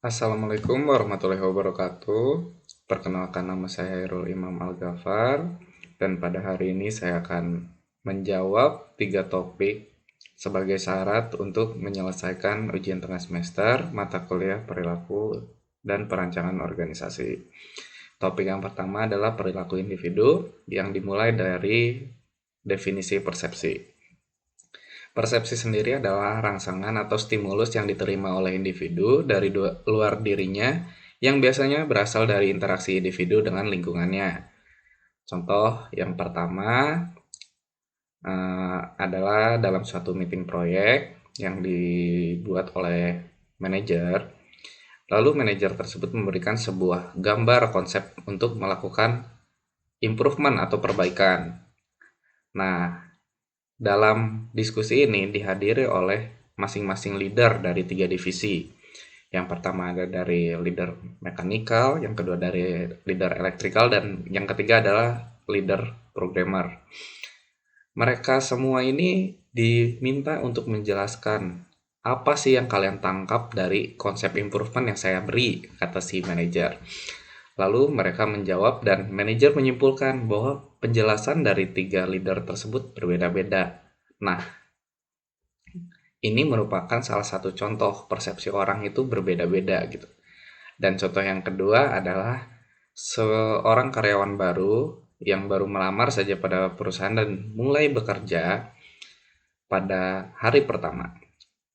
Assalamualaikum warahmatullahi wabarakatuh. Perkenalkan, nama saya Hairul Imam Al-Ghafar, dan pada hari ini saya akan menjawab 3 topik sebagai syarat untuk menyelesaikan ujian tengah semester mata kuliah perilaku dan perancangan organisasi. Topik yang pertama adalah perilaku individu yang dimulai dari definisi persepsi. Persepsi sendiri adalah rangsangan atau stimulus yang diterima oleh individu dari luar dirinya yang biasanya berasal dari interaksi individu dengan lingkungannya. Contoh yang pertama adalah dalam suatu meeting proyek yang dibuat oleh manajer. Lalu manajer tersebut memberikan sebuah gambar konsep untuk melakukan improvement atau perbaikan. Nah, dalam diskusi ini dihadiri oleh masing-masing leader dari 3 divisi. Yang pertama ada dari leader mekanikal, yang kedua dari leader elektrikal, dan yang ketiga adalah leader programmer. Mereka semua ini diminta untuk menjelaskan apa sih yang kalian tangkap dari konsep improvement yang saya beri, kata si manajer. Lalu mereka menjawab dan manajer menyimpulkan bahwa penjelasan dari 3 leader tersebut berbeda-beda. Nah, ini merupakan salah satu contoh persepsi orang itu berbeda-beda gitu. Dan contoh yang kedua adalah seorang karyawan baru yang baru melamar saja pada perusahaan dan mulai bekerja pada hari pertama.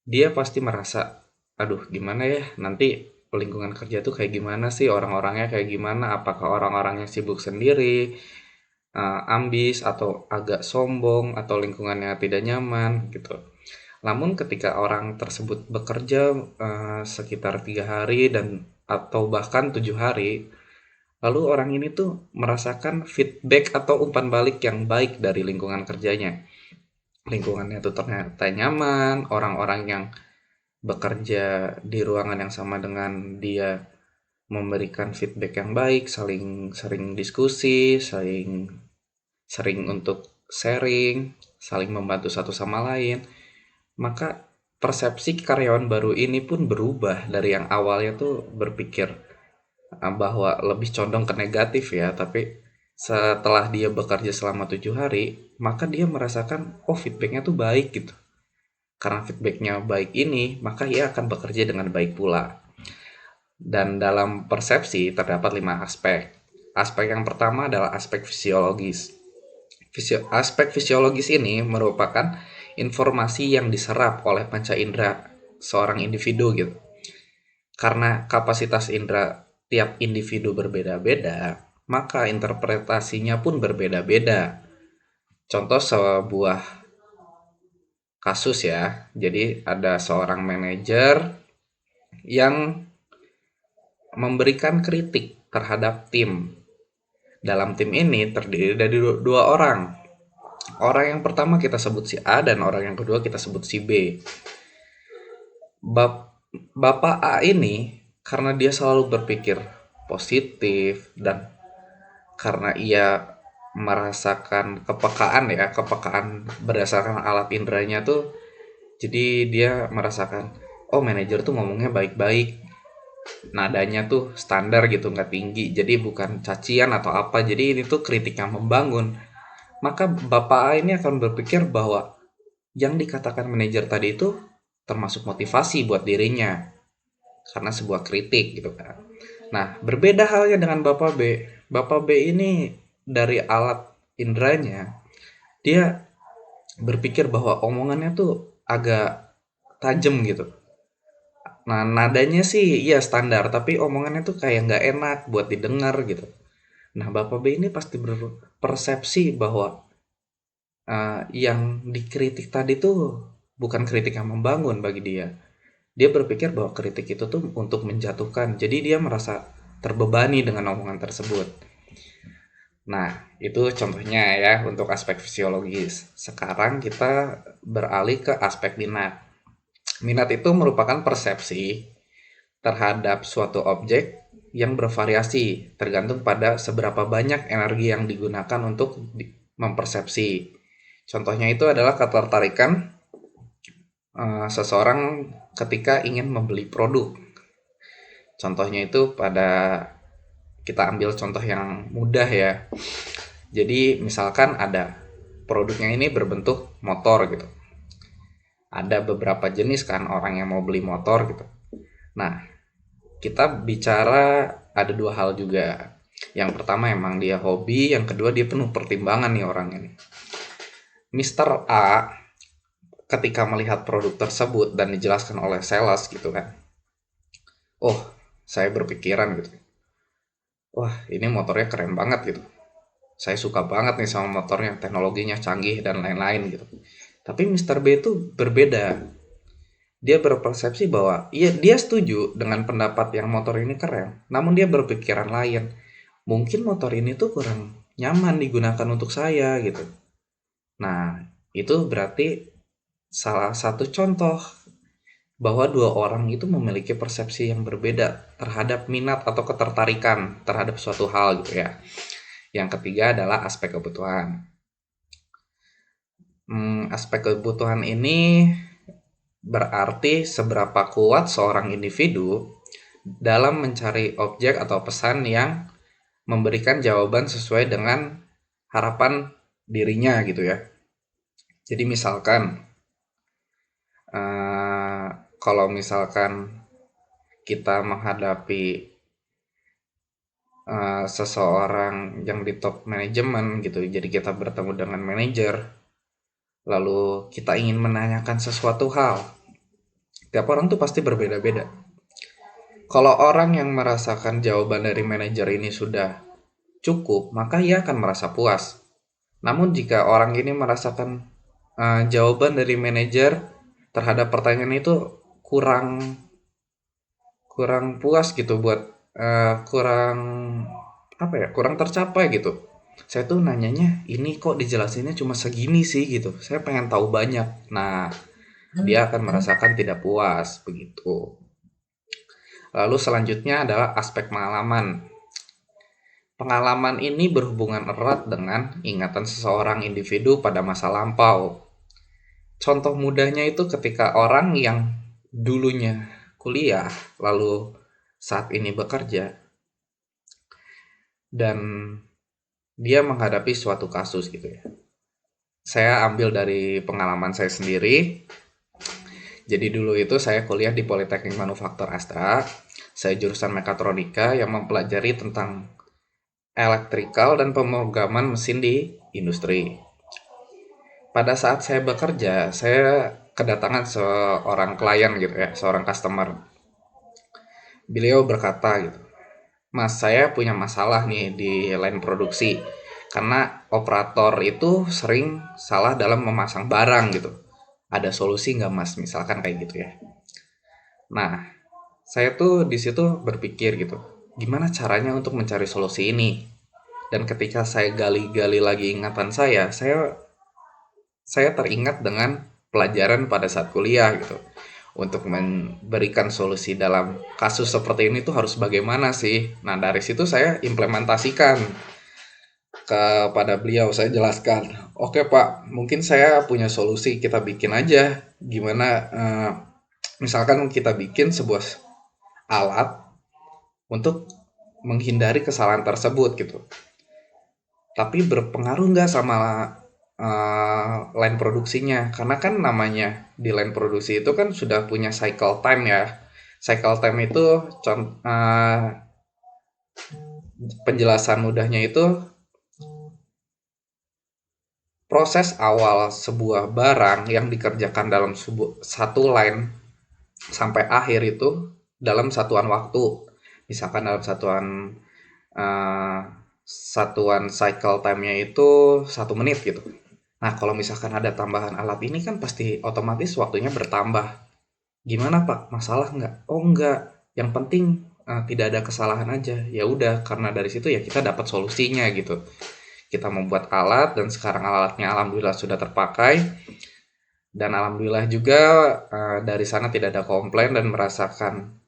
Dia pasti merasa, aduh gimana ya nanti lingkungan kerja tuh kayak gimana sih, orang-orangnya kayak gimana, apakah orang-orangnya sibuk sendiri, ambis, atau agak sombong, atau lingkungannya tidak nyaman gitu. Namun ketika orang tersebut bekerja sekitar 3 hari dan atau bahkan 7 hari, lalu orang ini tuh merasakan feedback atau umpan balik yang baik dari lingkungan kerjanya. Lingkungannya tuh ternyata nyaman, orang-orang yang bekerja di ruangan yang sama dengan dia memberikan feedback yang baik, saling sering diskusi, saling sering untuk sharing, saling membantu satu sama lain. Maka persepsi karyawan baru ini pun berubah dari yang awalnya tuh berpikir bahwa lebih condong ke negatif ya, tapi setelah dia bekerja selama 7 hari, maka dia merasakan oh feedbacknya tuh baik gitu. Karena feedbacknya baik ini, maka ia akan bekerja dengan baik pula. Dan dalam persepsi terdapat 5 aspek. Aspek yang pertama adalah aspek fisiologis. Aspek fisiologis ini merupakan informasi yang diserap oleh panca indera seorang individu gitu. Karena kapasitas indera tiap individu berbeda-beda, maka interpretasinya pun berbeda-beda. Contoh sebuah kasus ya. Jadi ada seorang manajer yang memberikan kritik terhadap tim. Dalam tim ini terdiri dari 2 orang. Orang yang pertama kita sebut si A dan orang yang kedua kita sebut si B. Bapak A ini karena dia selalu berpikir positif dan karena ia merasakan kepekaan berdasarkan alat inderanya tuh, jadi dia merasakan oh manajer tuh ngomongnya baik-baik, nadanya tuh standar gitu, nggak tinggi, jadi bukan cacian atau apa, jadi ini tuh kritik yang membangun. Maka bapak A ini akan berpikir bahwa yang dikatakan manajer tadi itu termasuk motivasi buat dirinya karena sebuah kritik gitu kan. Nah, berbeda halnya dengan bapak B. Bapak B ini dari alat inderanya dia berpikir bahwa omongannya tuh agak tajam gitu. Nah, nadanya sih ya standar, tapi omongannya tuh kayak nggak enak buat didengar gitu. Nah, Bapak B ini pasti berpersepsi bahwa yang dikritik tadi tuh bukan kritik yang membangun bagi dia. Dia berpikir bahwa kritik itu tuh untuk menjatuhkan. Jadi dia merasa terbebani dengan omongan tersebut. Nah, itu contohnya ya untuk aspek fisiologis. Sekarang kita beralih ke aspek minat. Minat itu merupakan persepsi terhadap suatu objek yang bervariasi tergantung pada seberapa banyak energi yang digunakan untuk mempersepsi. Contohnya itu adalah ketertarikan seseorang ketika ingin membeli produk. Contohnya itu kita ambil contoh yang mudah ya. Jadi misalkan ada produknya ini berbentuk motor gitu. Ada beberapa jenis kan orang yang mau beli motor gitu. Nah, kita bicara ada dua hal juga. Yang pertama emang dia hobi, yang kedua dia penuh pertimbangan nih orang ini. Mister A ketika melihat produk tersebut dan dijelaskan oleh sales gitu kan. Oh, saya berpikiran gitu. Wah, ini motornya keren banget gitu. Saya suka banget nih sama motornya, teknologinya canggih dan lain-lain gitu. Tapi Mister B itu berbeda. Dia berpersepsi bahwa iya dia setuju dengan pendapat yang motor ini keren, namun dia berpikiran lain. Mungkin motor ini tuh kurang nyaman digunakan untuk saya gitu. Nah, itu berarti salah satu contoh bahwa dua orang itu memiliki persepsi yang berbeda terhadap minat atau ketertarikan terhadap suatu hal gitu ya. Yang ketiga adalah aspek kebutuhan. Aspek kebutuhan ini berarti seberapa kuat seorang individu dalam mencari objek atau pesan yang memberikan jawaban sesuai dengan harapan dirinya gitu ya. Jadi misalkan kalau misalkan kita menghadapi seseorang yang di top manajemen gitu, jadi kita bertemu dengan manajer, lalu kita ingin menanyakan sesuatu hal, tiap orang tuh pasti berbeda-beda. Kalau orang yang merasakan jawaban dari manajer ini sudah cukup, maka ia akan merasa puas. Namun jika orang ini merasakan jawaban dari manajer terhadap pertanyaan itu kurang puas gitu, buat kurang kurang tercapai gitu. Saya tuh nanyanya ini kok dijelasinnya cuma segini sih gitu. Saya pengen tahu banyak. Nah, dia akan merasakan tidak puas begitu. Lalu selanjutnya adalah aspek pengalaman. Pengalaman ini berhubungan erat dengan ingatan seseorang individu pada masa lampau. Contoh mudahnya itu ketika orang yang dulunya kuliah, lalu saat ini bekerja, dan dia menghadapi suatu kasus gitu ya. Saya ambil dari pengalaman saya sendiri. Jadi dulu itu saya kuliah di Politeknik Manufaktur Astra. Saya jurusan mekatronika yang mempelajari tentang elektrikal dan pemrograman mesin di industri. Pada saat saya bekerja, saya kedatangan seorang klien gitu ya, seorang customer. Beliau berkata gitu, Mas, saya punya masalah nih di line produksi. Karena operator itu sering salah dalam memasang barang gitu. Ada solusi nggak Mas? Misalkan kayak gitu ya. Nah, saya tuh di situ berpikir gitu, gimana caranya untuk mencari solusi ini? Dan ketika saya gali-gali lagi ingatan saya teringat dengan pelajaran pada saat kuliah gitu. Untuk memberikan solusi dalam kasus seperti ini tuh harus bagaimana sih? Nah, dari situ saya implementasikan kepada beliau. Saya jelaskan, oke Pak, mungkin saya punya solusi, kita bikin aja. Gimana, misalkan kita bikin sebuah alat untuk menghindari kesalahan tersebut gitu. Tapi berpengaruh nggak sama line produksinya? Karena kan namanya di line produksi itu kan sudah punya cycle time ya. Cycle time itu penjelasan mudahnya itu proses awal sebuah barang yang dikerjakan dalam satu line sampai akhir itu dalam satuan waktu. Misalkan dalam satuan cycle time-nya itu 1 menit gitu. Nah, kalau misalkan ada tambahan alat ini kan pasti otomatis waktunya bertambah. Gimana Pak? Masalah nggak? Oh nggak. Yang penting tidak ada kesalahan aja. Ya udah, karena dari situ ya kita dapat solusinya gitu. Kita membuat alat dan sekarang alatnya alhamdulillah sudah terpakai. Dan alhamdulillah juga dari sana tidak ada komplain dan merasakan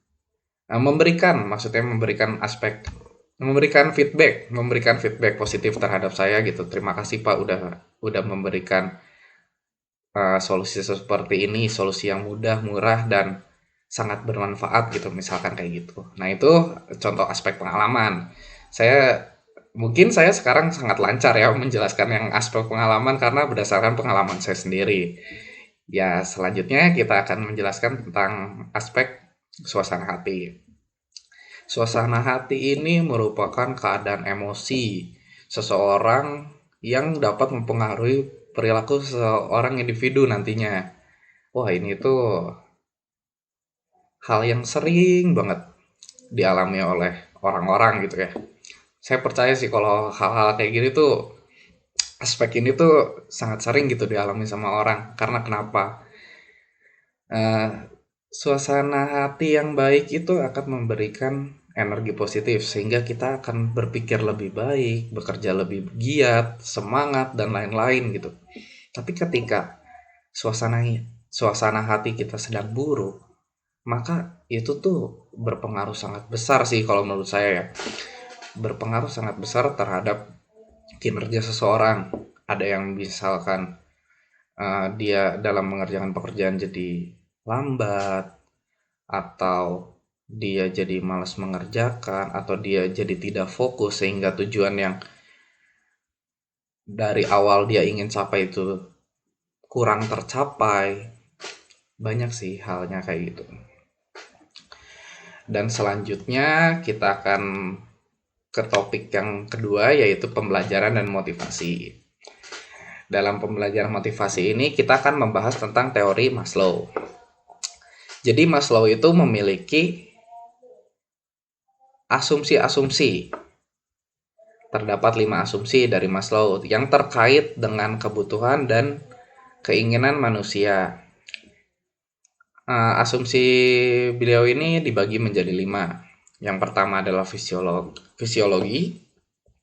memberikan feedback positif terhadap saya gitu. Terima kasih Pak udah memberikan solusi seperti ini, solusi yang mudah, murah, dan sangat bermanfaat gitu, misalkan kayak gitu. Nah, itu contoh aspek pengalaman. Saya sekarang sangat lancar ya menjelaskan yang aspek pengalaman karena berdasarkan pengalaman saya sendiri. Ya, selanjutnya kita akan menjelaskan tentang aspek suasana hati. Suasana hati ini merupakan keadaan emosi seseorang yang dapat mempengaruhi perilaku seorang individu nantinya. Wah, ini tuh hal yang sering banget dialami oleh orang-orang gitu ya. Saya percaya sih kalau hal-hal kayak gini tuh, aspek ini tuh sangat sering gitu dialami sama orang. Karena kenapa? Eh, Suasana hati yang baik itu akan memberikan energi positif sehingga kita akan berpikir lebih baik, bekerja lebih giat, semangat dan lain-lain gitu. Tapi ketika suasana suasana hati kita sedang buruk, maka itu tuh berpengaruh sangat besar sih kalau menurut saya ya. Berpengaruh sangat besar terhadap kinerja seseorang. Ada yang misalkan dia dalam mengerjakan pekerjaan jadi lambat, atau dia jadi malas mengerjakan, atau dia jadi tidak fokus sehingga tujuan yang dari awal dia ingin capai itu kurang tercapai. Banyak sih halnya kayak gitu. Dan selanjutnya kita akan ke topik yang kedua, yaitu pembelajaran dan motivasi. Dalam pembelajaran motivasi ini kita akan membahas tentang teori Maslow. Jadi Maslow itu memiliki asumsi-asumsi. Terdapat 5 asumsi dari Maslow yang terkait dengan kebutuhan dan keinginan manusia. Asumsi beliau ini dibagi menjadi 5. Yang pertama adalah fisiologi,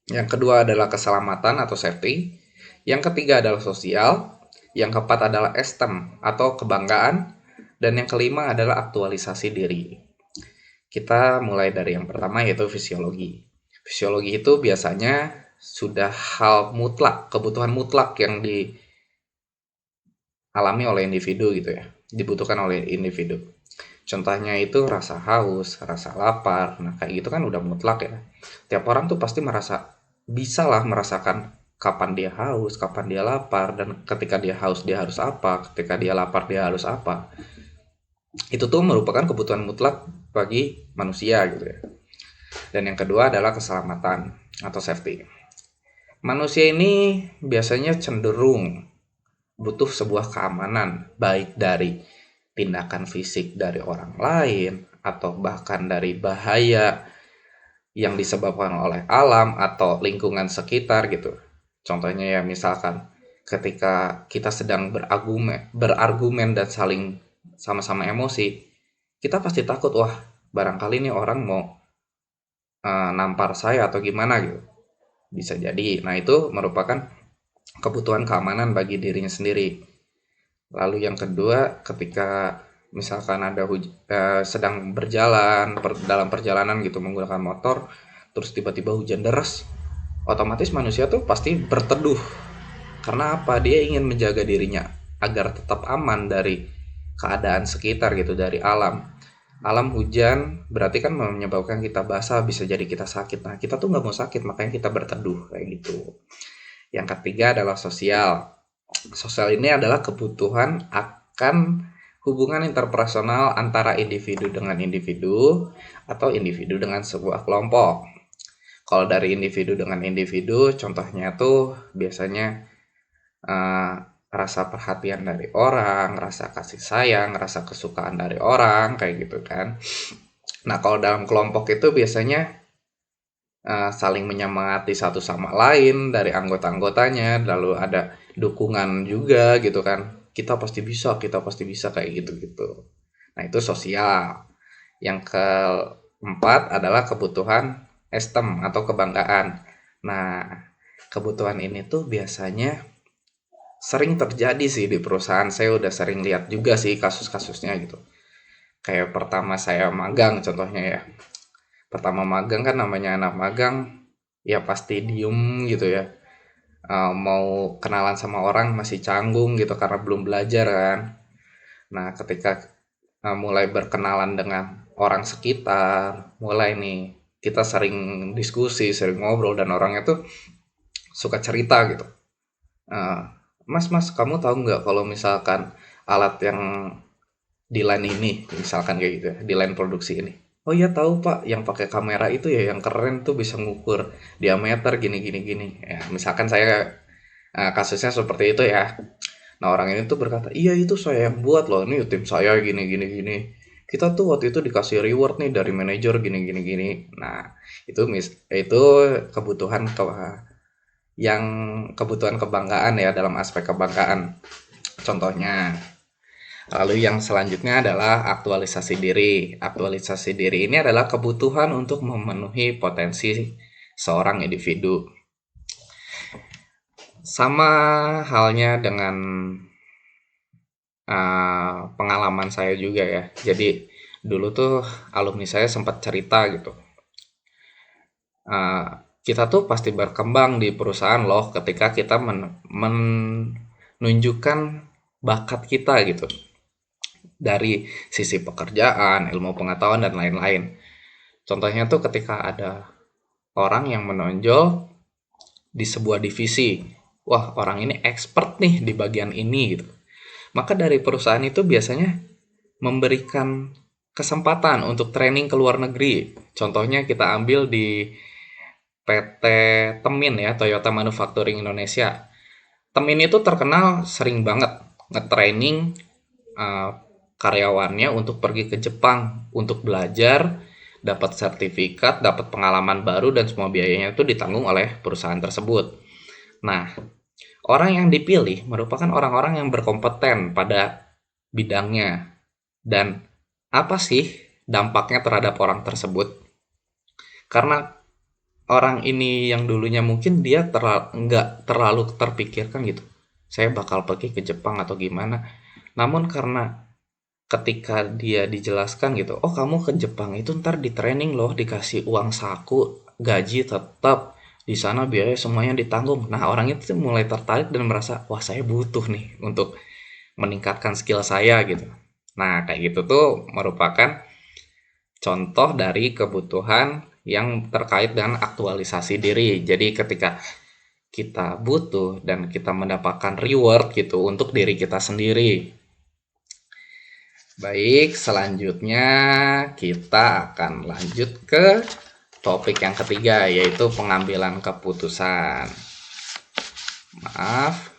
yang kedua adalah keselamatan atau safety, yang ketiga adalah sosial, yang keempat adalah esteem atau kebanggaan, dan yang kelima adalah aktualisasi diri. Kita mulai dari yang pertama, yaitu fisiologi. Fisiologi itu biasanya sudah hal mutlak, kebutuhan mutlak yang dialami oleh individu gitu ya, dibutuhkan oleh individu. Contohnya itu rasa haus, rasa lapar. Nah, kayak gitu kan udah mutlak ya. Tiap orang tuh pasti bisa lah merasakan kapan dia haus, kapan dia lapar, dan ketika dia haus dia harus apa, ketika dia lapar dia harus apa. Itu tuh merupakan kebutuhan mutlak bagi manusia gitu ya. Dan yang kedua adalah keselamatan atau safety. Manusia ini biasanya cenderung butuh sebuah keamanan, baik dari tindakan fisik dari orang lain, atau bahkan dari bahaya yang disebabkan oleh alam atau lingkungan sekitar gitu. Contohnya ya misalkan ketika kita sedang berargumen dan saling sama-sama emosi, kita pasti takut, wah barangkali nih orang mau nampar saya atau gimana gitu. Bisa jadi. Nah, itu merupakan kebutuhan keamanan bagi dirinya sendiri. Lalu yang kedua, ketika misalkan ada sedang berjalan dalam perjalanan gitu menggunakan motor, terus tiba-tiba hujan deras, otomatis manusia tuh pasti berteduh. Karena apa? Dia ingin menjaga dirinya agar tetap aman dari keadaan sekitar gitu, dari alam. Alam hujan berarti kan menyebabkan kita basah, bisa jadi kita sakit. Nah, kita tuh nggak mau sakit, makanya kita berteduh kayak gitu. Yang ketiga adalah sosial. Sosial ini adalah kebutuhan akan hubungan interpersonal antara individu dengan individu atau individu dengan sebuah kelompok. Kalau dari individu dengan individu, contohnya tuh biasanya rasa perhatian dari orang, rasa kasih sayang, rasa kesukaan dari orang, kayak gitu kan. Nah, kalau dalam kelompok itu biasanya saling menyemangati satu sama lain dari anggota-anggotanya, lalu ada dukungan juga gitu kan. Kita pasti bisa kayak gitu-gitu. Nah, itu sosial. Yang keempat adalah kebutuhan esteem atau kebanggaan. Nah, kebutuhan ini tuh biasanya sering terjadi sih di perusahaan. Saya udah sering lihat juga sih kasus-kasusnya gitu. Kayak pertama saya magang contohnya ya. Pertama magang kan namanya anak magang, ya pasti diem gitu ya. Mau kenalan sama orang masih canggung gitu karena belum belajar kan. Nah, ketika mulai berkenalan dengan orang sekitar, mulai nih kita sering diskusi, sering ngobrol, dan orangnya tuh suka cerita gitu. Eh, Mas, kamu tahu nggak kalau misalkan alat yang di line ini, misalkan kayak gitu ya, di line produksi ini. Oh iya tahu Pak, yang pakai kamera itu ya, yang keren tuh bisa ngukur diameter gini gini gini. Ya, misalkan saya kasusnya seperti itu ya. Nah orang ini tuh berkata, iya itu saya yang buat loh, ini tim saya gini gini gini. Kita tuh waktu itu dikasih reward nih dari manajer gini gini gini. Nah itu kebutuhan yang kebutuhan kebanggaan ya, dalam aspek kebanggaan. Contohnya. Lalu yang selanjutnya adalah aktualisasi diri. Aktualisasi diri ini adalah kebutuhan untuk memenuhi potensi seorang individu. Sama halnya dengan pengalaman saya juga ya. Jadi dulu tuh alumni saya sempat cerita gitu. Kita tuh pasti berkembang di perusahaan loh ketika kita menunjukkan bakat kita gitu. Dari sisi pekerjaan, ilmu pengetahuan, dan lain-lain. Contohnya tuh ketika ada orang yang menonjol di sebuah divisi. Wah, orang ini expert nih di bagian ini gitu. Maka dari perusahaan itu biasanya memberikan kesempatan untuk training ke luar negeri. Contohnya kita ambil di PT Temin ya, Toyota Manufacturing Indonesia. Temin itu terkenal sering banget nge-training karyawannya untuk pergi ke Jepang untuk belajar, dapat sertifikat, dapat pengalaman baru, dan semua biayanya itu ditanggung oleh perusahaan tersebut. Nah, orang yang dipilih merupakan orang-orang yang berkompeten pada bidangnya. Dan apa sih dampaknya terhadap orang tersebut? Karena orang ini yang dulunya mungkin dia nggak terlalu terpikirkan gitu. Saya bakal pergi ke Jepang atau gimana. Namun karena ketika dia dijelaskan gitu, oh kamu ke Jepang itu ntar di training loh, dikasih uang saku, gaji tetap, di sana biaya semuanya ditanggung. Nah orang itu mulai tertarik dan merasa, wah saya butuh nih untuk meningkatkan skill saya gitu. Nah kayak gitu tuh merupakan contoh dari kebutuhan yang terkait dengan aktualisasi diri. Jadi ketika kita butuh dan kita mendapatkan reward gitu untuk diri kita sendiri. Baik, selanjutnya kita akan lanjut ke topik yang ketiga, yaitu pengambilan keputusan. Maaf.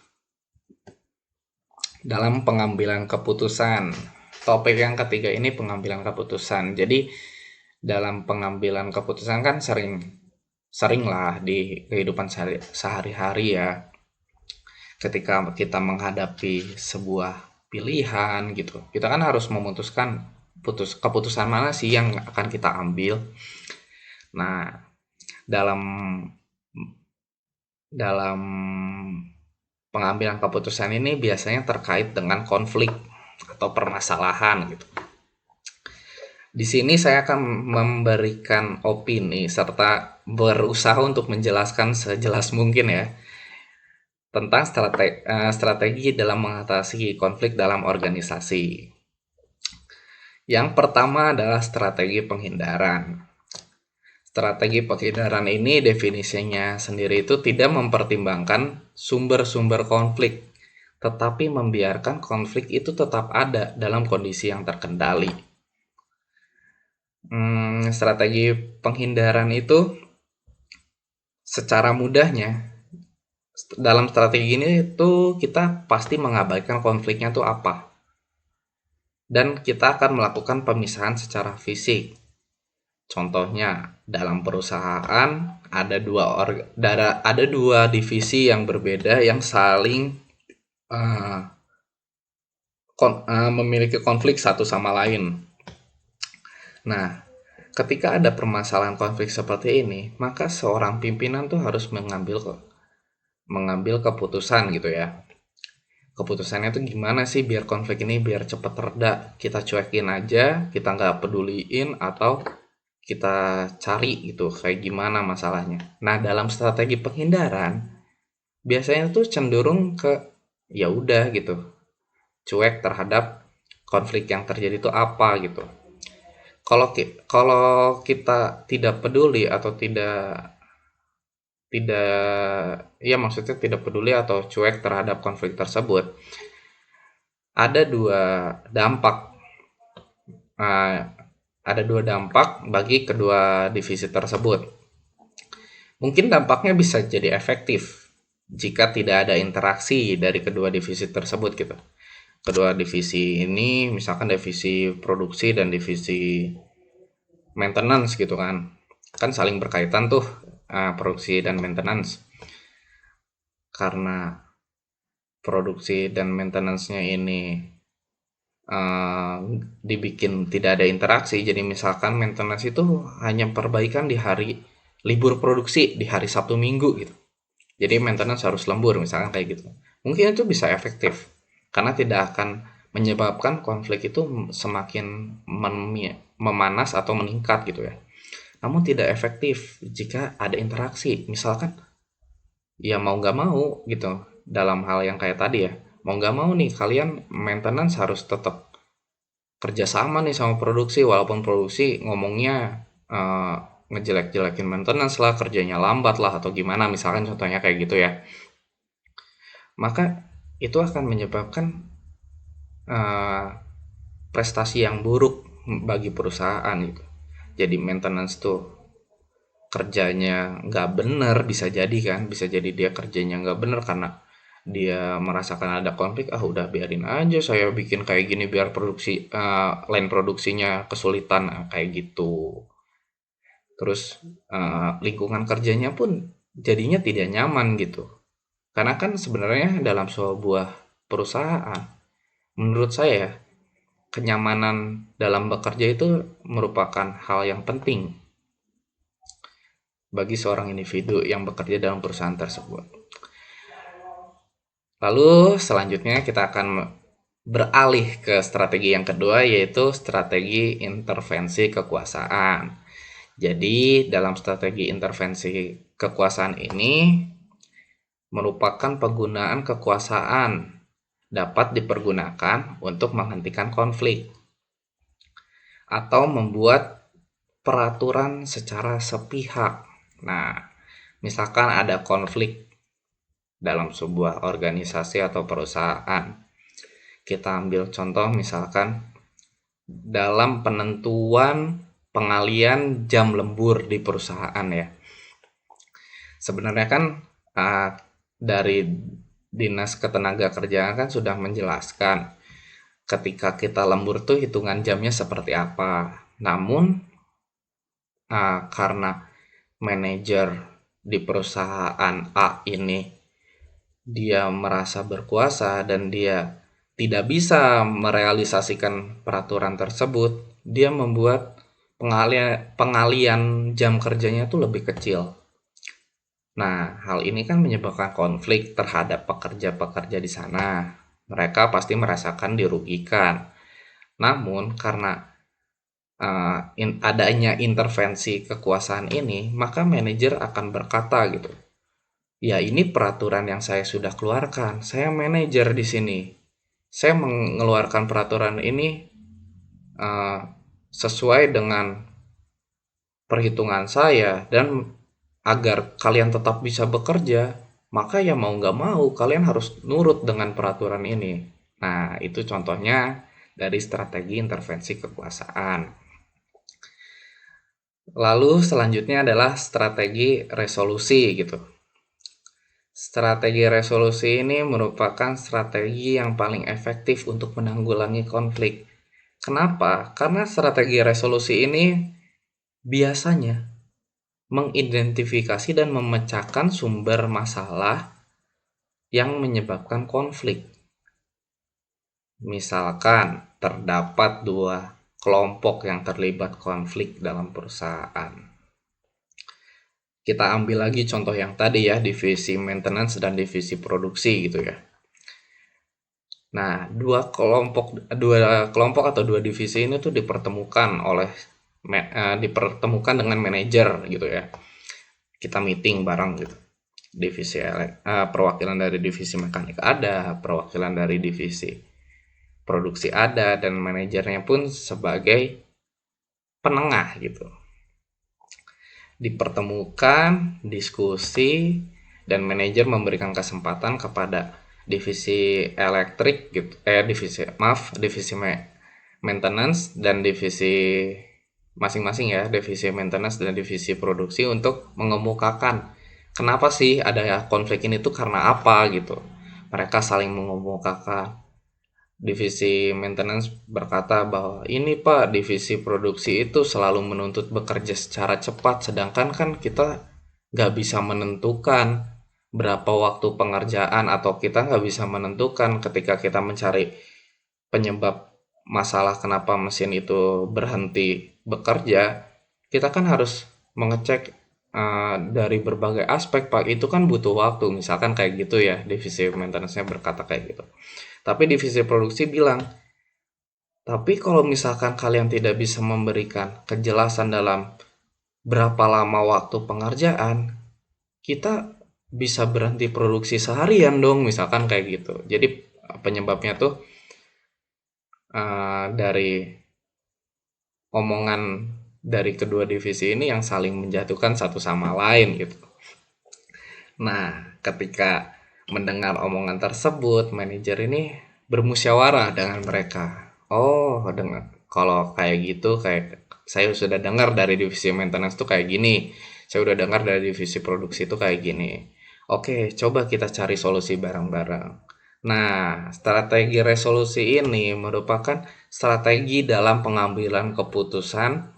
Dalam pengambilan keputusan. Topik yang ketiga ini pengambilan keputusan. Jadi dalam pengambilan keputusan kan sering lah di kehidupan sehari-hari ya. Ketika kita menghadapi sebuah pilihan gitu, kita kan harus memutuskan keputusan mana sih yang akan kita ambil. Nah, dalam pengambilan keputusan ini biasanya terkait dengan konflik atau permasalahan gitu. Di sini saya akan memberikan opini serta berusaha untuk menjelaskan sejelas mungkin ya tentang strategi dalam mengatasi konflik dalam organisasi. Yang pertama adalah strategi penghindaran. Strategi penghindaran ini definisinya sendiri itu tidak mempertimbangkan sumber-sumber konflik, tetapi membiarkan konflik itu tetap ada dalam kondisi yang terkendali. Strategi penghindaran itu secara mudahnya, dalam strategi ini tuh kita pasti mengabaikan konfliknya tuh apa, dan kita akan melakukan pemisahan secara fisik. Contohnya dalam perusahaan ada dua divisi yang berbeda yang saling memiliki konflik satu sama lain. Nah, ketika ada permasalahan konflik seperti ini, maka seorang pimpinan tuh harus mengambil keputusan gitu ya. Keputusannya tuh gimana sih biar konflik ini biar cepat reda? Kita cuekin aja, kita nggak peduliin, atau kita cari gitu kayak gimana masalahnya. Nah, dalam strategi penghindaran biasanya tuh cenderung ke ya udah gitu, cuek terhadap konflik yang terjadi itu apa gitu. Kalau kita tidak peduli atau tidak tidak ya maksudnya tidak peduli atau cuek terhadap konflik tersebut, ada dua dampak eh, ada dua dampak bagi kedua divisi tersebut. Mungkin dampaknya bisa jadi efektif jika tidak ada interaksi dari kedua divisi tersebut gitu. Kedua divisi ini misalkan divisi produksi dan divisi maintenance gitu kan. Kan saling berkaitan tuh produksi dan maintenance. Karena produksi dan maintenance-nya ini dibikin tidak ada interaksi, jadi misalkan maintenance itu hanya perbaikan di hari libur produksi, di hari Sabtu Minggu gitu. Jadi maintenance harus lembur misalkan kayak gitu. Mungkin itu bisa efektif karena tidak akan menyebabkan konflik itu semakin memanas atau meningkat gitu ya. Namun tidak efektif jika ada interaksi. Misalkan ya mau nggak mau gitu dalam hal yang kayak tadi ya. Mau nggak mau nih kalian maintenance harus tetap kerjasama nih sama produksi, walaupun produksi ngomongnya ngejelek-jelekin maintenance lah, kerjanya lambat lah atau gimana misalkan contohnya kayak gitu ya. Maka itu akan menyebabkan prestasi yang buruk bagi perusahaan gitu. Jadi maintenance tuh kerjanya nggak bener, bisa jadi kan, bisa jadi dia kerjanya nggak bener karena dia merasakan ada konflik, udah biarin aja saya bikin kayak gini biar produksi line produksinya kesulitan kayak gitu. Terus lingkungan kerjanya pun jadinya tidak nyaman gitu. Karena kan sebenarnya dalam sebuah perusahaan, menurut saya kenyamanan dalam bekerja itu merupakan hal yang penting bagi seorang individu yang bekerja dalam perusahaan tersebut. Lalu selanjutnya kita akan beralih ke strategi yang kedua, yaitu strategi intervensi kekuasaan. Jadi dalam strategi intervensi kekuasaan ini merupakan penggunaan kekuasaan dapat dipergunakan untuk menghentikan konflik atau membuat peraturan secara sepihak. Nah, misalkan ada konflik dalam sebuah organisasi atau perusahaan. Kita ambil contoh misalkan dalam penentuan pengalian jam lembur di perusahaan ya. Sebenarnya kan dari Dinas Ketenagakerjaan kan sudah menjelaskan ketika kita lembur tuh hitungan jamnya seperti apa. Namun karena manajer di perusahaan A ini dia merasa berkuasa dan dia tidak bisa merealisasikan peraturan tersebut, dia membuat pengalian jam kerjanya tuh lebih kecil. Nah, hal ini kan menyebabkan konflik terhadap pekerja-pekerja di sana. Mereka pasti merasakan dirugikan. Namun, karena adanya intervensi kekuasaan ini, maka manajer akan berkata gitu, ya ini peraturan yang saya sudah keluarkan. Saya manajer di sini. Saya mengeluarkan peraturan ini sesuai dengan perhitungan saya dan agar kalian tetap bisa bekerja, maka ya mau nggak mau kalian harus nurut dengan peraturan ini. Nah, itu contohnya dari strategi intervensi kekuasaan. Lalu selanjutnya adalah strategi resolusi gitu. Strategi resolusi ini merupakan strategi yang paling efektif untuk menanggulangi konflik. Kenapa? Karena strategi resolusi ini biasanya mengidentifikasi dan memecahkan sumber masalah yang menyebabkan konflik. Misalkan terdapat dua kelompok yang terlibat konflik dalam perusahaan. Kita ambil lagi contoh yang tadi ya, divisi maintenance dan divisi produksi gitu ya. Nah, dua kelompok atau dua divisi ini tuh dipertemukan dengan manajer gitu ya. Kita meeting bareng gitu. Perwakilan dari divisi mekanik ada, perwakilan dari divisi produksi ada, dan manajernya pun sebagai penengah gitu. Dipertemukan, diskusi, dan manajer memberikan kesempatan kepada divisi elektrik gitu, divisi maintenance dan divisi masing-masing ya, divisi maintenance dan divisi produksi untuk mengemukakan kenapa sih ada konflik ini tuh karena apa gitu. Mereka saling mengemukakan. Divisi maintenance berkata bahwa ini Pak, divisi produksi itu selalu menuntut bekerja secara cepat, sedangkan kan kita nggak bisa menentukan berapa waktu pengerjaan, atau kita nggak bisa menentukan ketika kita mencari penyebab masalah kenapa mesin itu berhenti bekerja, kita kan harus mengecek dari berbagai aspek Pak, itu kan butuh waktu, misalkan kayak gitu ya, divisi maintenance-nya berkata kayak gitu. Tapi divisi produksi bilang, tapi kalau misalkan kalian tidak bisa memberikan kejelasan dalam berapa lama waktu pengerjaan, kita bisa berhenti produksi seharian dong, misalkan kayak gitu. Jadi penyebabnya tuh dari omongan dari kedua divisi ini yang saling menjatuhkan satu sama lain gitu. Nah, ketika mendengar omongan tersebut, manajer ini bermusyawarah dengan mereka. Oh, kalau kayak gitu, kayak saya sudah dengar dari divisi maintenance tuh kayak gini. Saya udah dengar dari divisi produksi tuh kayak gini. Oke, coba kita cari solusi bareng-bareng. Nah, strategi resolusi ini merupakan strategi dalam pengambilan keputusan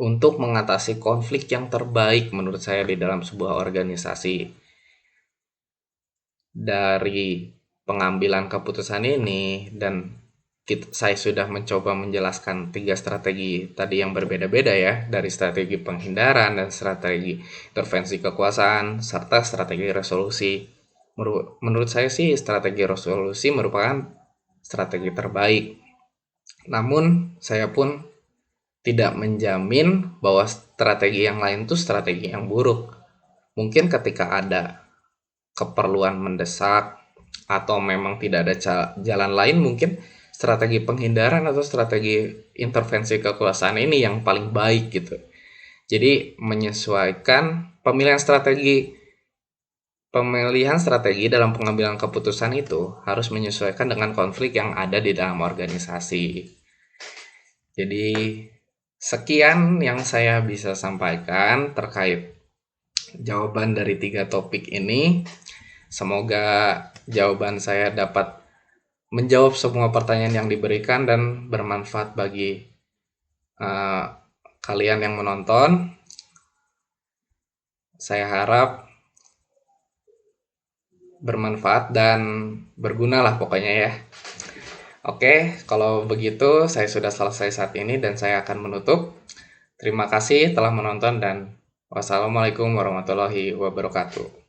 untuk mengatasi konflik yang terbaik menurut saya di dalam sebuah organisasi. Dari pengambilan keputusan ini, dan saya sudah mencoba menjelaskan 3 strategi tadi yang berbeda-beda ya, dari strategi penghindaran dan strategi intervensi kekuasaan serta strategi resolusi. Menurut saya sih strategi resolusi merupakan strategi terbaik. Namun saya pun tidak menjamin bahwa strategi yang lain itu strategi yang buruk. Mungkin ketika ada keperluan mendesak atau memang tidak ada jalan lain, mungkin strategi penghindaran atau strategi intervensi kekuasaan ini yang paling baik gitu. Jadi menyesuaikan pemilihan strategi dalam pengambilan keputusan itu harus menyesuaikan dengan konflik yang ada di dalam organisasi. Jadi sekian yang saya bisa sampaikan terkait jawaban dari 3 topik ini. Semoga jawaban saya dapat menjawab semua pertanyaan yang diberikan dan bermanfaat bagi kalian yang menonton. Saya harap bermanfaat dan berguna lah pokoknya ya. Oke, kalau begitu saya sudah selesai saat ini dan saya akan menutup. Terima kasih telah menonton dan wassalamualaikum warahmatullahi wabarakatuh.